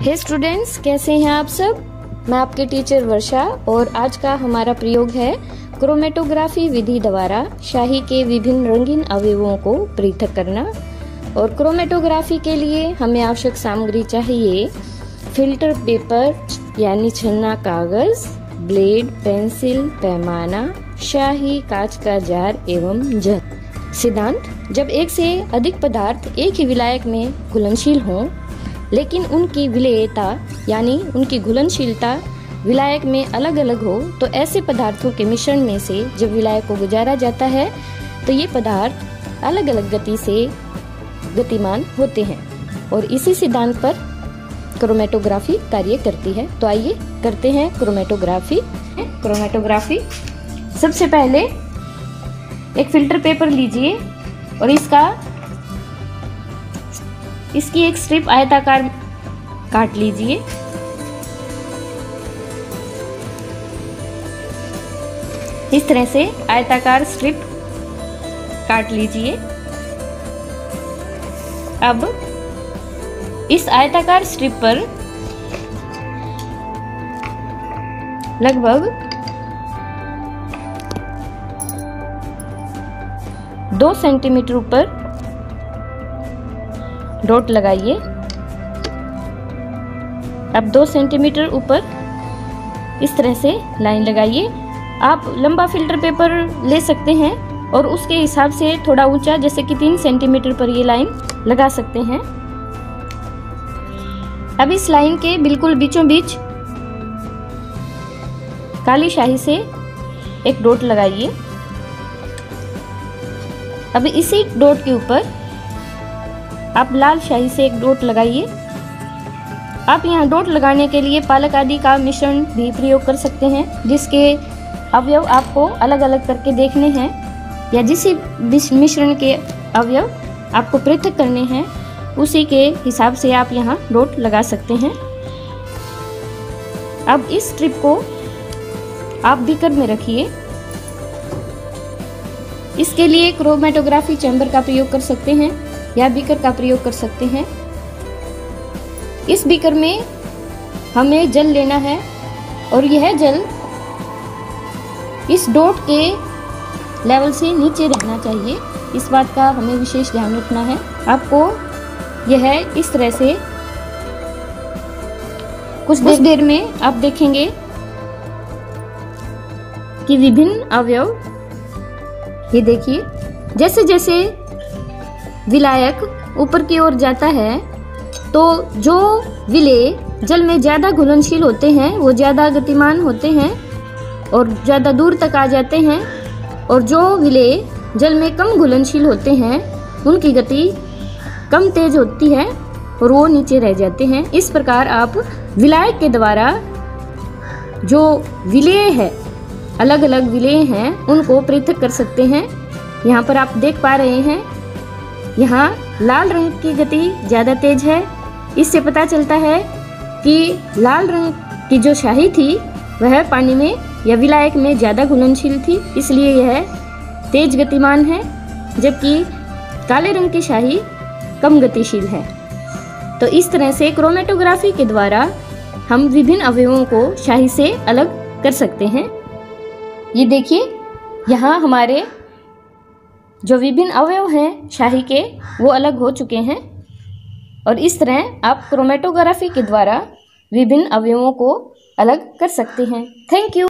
हे students, कैसे हैं आप सब। मैं आपके टीचर वर्षा और आज का हमारा प्रयोग है क्रोमेटोग्राफी विधि द्वारा शाही के विभिन्न रंगीन अवयवों को पृथक करना। और क्रोमेटोग्राफी के लिए हमें आवश्यक सामग्री चाहिए फिल्टर पेपर यानी छन्ना कागज, ब्लेड, पेंसिल, पैमाना, शाही, कांच का जार एवं जल। सिद्धांत: जब एक से अधिक पदार्थ एक ही विलायक में घुलनशील हों लेकिन उनकी विलेयता यानी उनकी घुलनशीलता विलायक में अलग अलग हो तो ऐसे पदार्थों के मिश्रण में से जब विलायक को गुजारा जाता है तो ये पदार्थ अलग अलग गति से गतिमान होते हैं और इसी सिद्धांत पर क्रोमेटोग्राफी कार्य करती है। तो आइए करते हैं क्रोमेटोग्राफी। सबसे पहले एक फिल्टर पेपर लीजिए और इसकी एक स्ट्रिप आयताकार काट लीजिए। इस तरह से आयताकार स्ट्रिप काट लीजिए। अब इस आयताकार स्ट्रिप पर लगभग 2 सेंटीमीटर ऊपर डॉट लगाइए। अब 2 सेंटीमीटर ऊपर इस तरह से लाइन लगाइए। आप लंबा फिल्टर पेपर ले सकते हैं और उसके हिसाब से थोड़ा ऊंचा जैसे कि 3 सेंटीमीटर पर ये लाइन लगा सकते हैं। अब इस लाइन के बिल्कुल बीचों बीच काली शाही से एक डॉट लगाइए। अब इसी डॉट के ऊपर आप लाल शाही से एक डॉट लगाइए। आप यहाँ डॉट लगाने के लिए पालक आदि का मिश्रण भी प्रयोग कर सकते हैं जिसके अवयव आपको अलग अलग करके देखने हैं या जिस मिश्रण के अवयव आपको पृथक करने हैं उसी के हिसाब से आप यहाँ डॉट लगा सकते हैं। अब इस स्ट्रिप को आप बीकर में रखिए। इसके लिए क्रोमेटोग्राफी चैम्बर का प्रयोग कर सकते हैं या बीकर का प्रयोग कर सकते हैं। इस बीकर में हमें जल लेना है और यह जल इस डॉट के लेवल से नीचे रहना चाहिए। इस बात का हमें विशेष ध्यान रखना है। आपको यह इस तरह से कुछ देर में आप देखेंगे कि विभिन्न अवयव, ये देखिए, जैसे जैसे विलायक ऊपर की ओर जाता है तो जो विलेय जल में ज़्यादा घुलनशील होते हैं वो ज़्यादा गतिमान होते हैं और ज़्यादा दूर तक आ जाते हैं, और जो विलेय जल में कम घुलनशील होते हैं उनकी गति कम तेज होती है और वो नीचे रह जाते हैं। इस प्रकार आप विलायक के द्वारा जो विलेय है, अलग अलग विलेय हैं, उनको पृथक कर सकते हैं। यहाँ पर आप देख पा रहे हैं, यहाँ लाल रंग की गति ज़्यादा तेज है। इससे पता चलता है कि लाल रंग की जो शाही थी वह पानी में या विलायक में ज़्यादा घुलनशील थी, इसलिए यह तेज गतिमान है, जबकि काले रंग की शाही कम गतिशील है। तो इस तरह से क्रोमेटोग्राफी के द्वारा हम विभिन्न अवयवों को शाही से अलग कर सकते हैं। ये देखिए, यहाँ हमारे जो विभिन्न अवयव हैं शाही के वो अलग हो चुके हैं और इस तरह आप क्रोमेटोग्राफी के द्वारा विभिन्न अवयवों को अलग कर सकते हैं। Thank you.